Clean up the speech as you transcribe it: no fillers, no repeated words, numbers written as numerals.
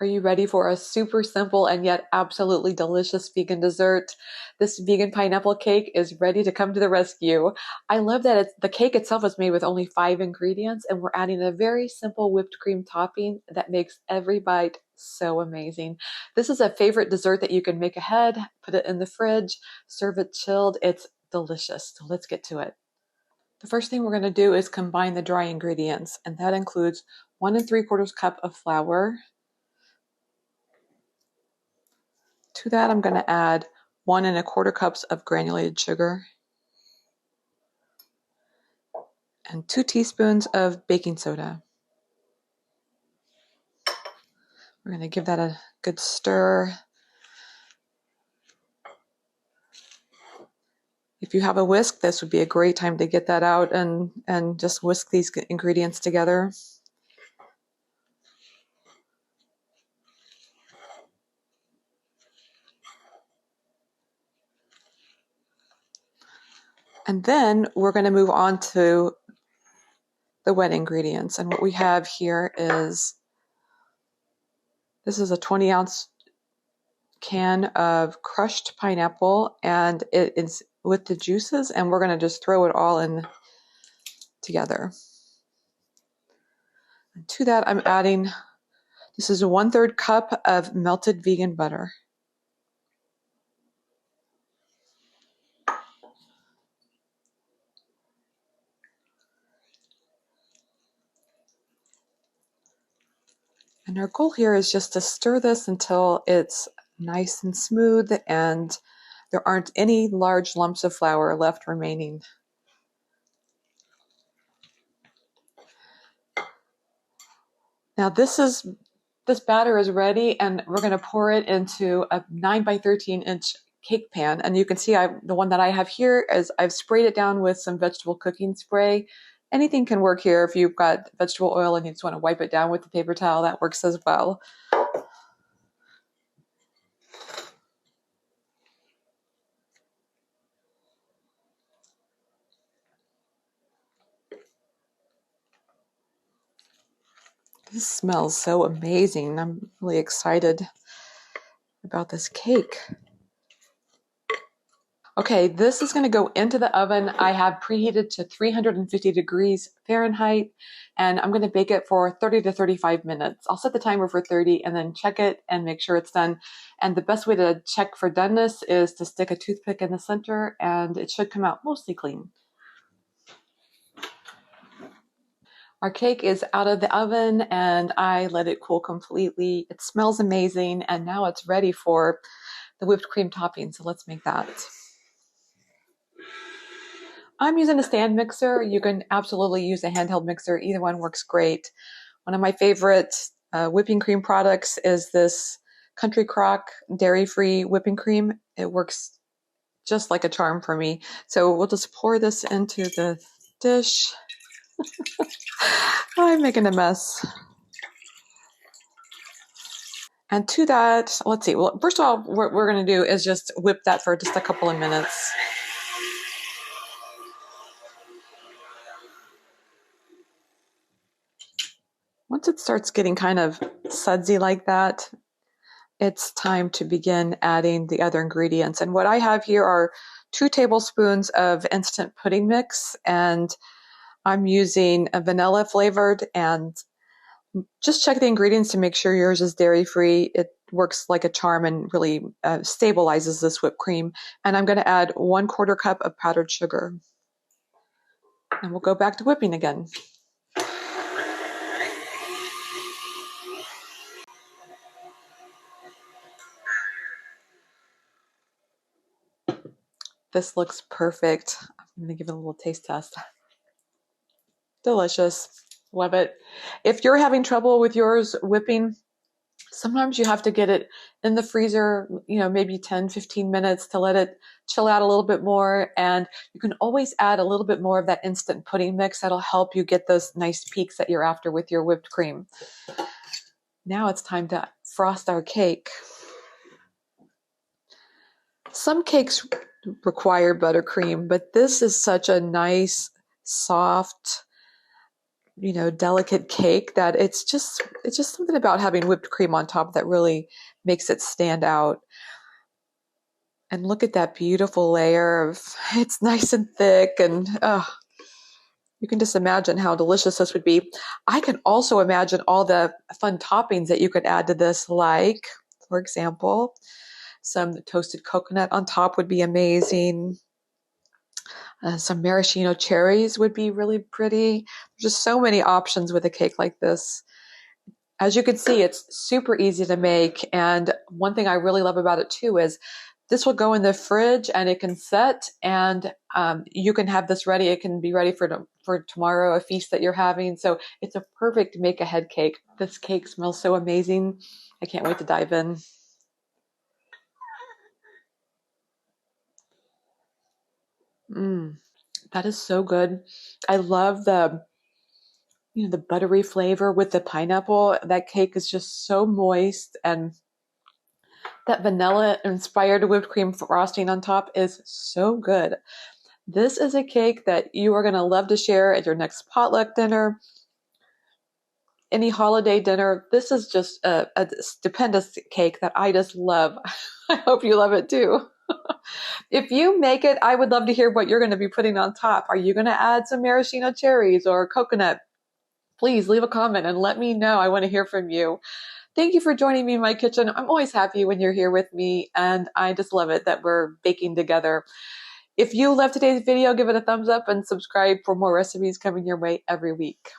Are you ready for a super simple and yet absolutely delicious vegan dessert? This vegan pineapple cake is ready to come to the rescue. I love that the cake itself is made with only 5 ingredients, and we're adding a very simple whipped cream topping that makes every bite so amazing. This is a favorite dessert that you can make ahead, put it in the fridge, serve it chilled. It's delicious. So let's get to it. The first thing we're going to do is combine the dry ingredients, and that includes 1 3/4 cup of flour. To that, I'm going to add 1 1/4 cups of granulated sugar and 2 teaspoons of baking soda. We're going to give that a good stir. If you have a whisk, this would be a great time to get that out and just whisk these ingredients together. And then we're going to move on to the wet ingredients. And what we have here is, this is a 20-ounce can of crushed pineapple, and it is with the juices, and we're going to just throw it all in together. And to that, I'm adding, this is a 1/3 cup of melted vegan butter. And our goal here is just to stir this until it's nice and smooth and there aren't any large lumps of flour left remaining. Now this batter is ready, and we're going to pour it into a 9 by 13-inch cake pan. And you can see the one that I have here is I've sprayed it down with some vegetable cooking spray. Anything can work here. If you've got vegetable oil and you just want to wipe it down with the paper towel, that works as well. This smells so amazing. I'm really excited about this cake. Okay, this is going to go into the oven. I have preheated to 350 degrees Fahrenheit, and I'm going to bake it for 30 to 35 minutes. I'll set the timer for 30 and then check it and make sure it's done. And the best way to check for doneness is to stick a toothpick in the center, and it should come out mostly clean. Our cake is out of the oven, and I let it cool completely. It smells amazing, and now it's ready for the whipped cream topping, so let's make that. I'm using a stand mixer. You can absolutely use a handheld mixer. Either one works great. One of my favorite whipping cream products is this Country Crock dairy-free whipping cream. It works just like a charm for me. So we'll just pour this into the dish. I'm making a mess. And to that, let's see. Well, first of all, what we're going to do is just whip that for just a couple of minutes. Once it starts getting kind of sudsy like that, it's time to begin adding the other ingredients. And what I have here are 2 tablespoons of instant pudding mix, and I'm using a vanilla flavored, and just check the ingredients to make sure yours is dairy-free. It works like a charm and really stabilizes this whipped cream. And I'm going to add 1/4 cup of powdered sugar. And we'll go back to whipping again. This looks perfect. I'm going to give it a little taste test. Delicious. Love it. If you're having trouble with yours whipping, sometimes you have to get it in the freezer, maybe 10, 15 minutes to let it chill out a little bit more. And you can always add a little bit more of that instant pudding mix. That'll help you get those nice peaks that you're after with your whipped cream. Now it's time to frost our cake. Some cakes require buttercream, but this is such a nice, soft, delicate cake that it's just something about having whipped cream on top that really makes it stand out. And look at that beautiful layer of, it's nice and thick, and you can just imagine how delicious this would be. I can also imagine all the fun toppings that you could add to this, like, for example, some toasted coconut on top would be amazing. Some maraschino cherries would be really pretty. There's just so many options with a cake like this. As you can see, it's super easy to make. And one thing I really love about it too is this will go in the fridge and it can set, and you can have this ready. It can be ready for tomorrow, a feast that you're having. So it's a perfect make ahead cake. This cake smells so amazing. I can't wait to dive in. That is so good. I love the buttery flavor with the pineapple. That cake is just so moist, and that vanilla inspired whipped cream frosting on top is so good. This is a cake that you are going to love to share at your next potluck dinner, any holiday dinner. This is just a stupendous cake that I just love. I hope you love it too. If you make it, I would love to hear what you're going to be putting on top. Are you going to add some maraschino cherries or coconut? Please leave a comment and let me know. I want to hear from you. Thank you for joining me in my kitchen. I'm always happy when you're here with me, and I just love it that we're baking together. If you love today's video, give it a thumbs up and subscribe for more recipes coming your way every week.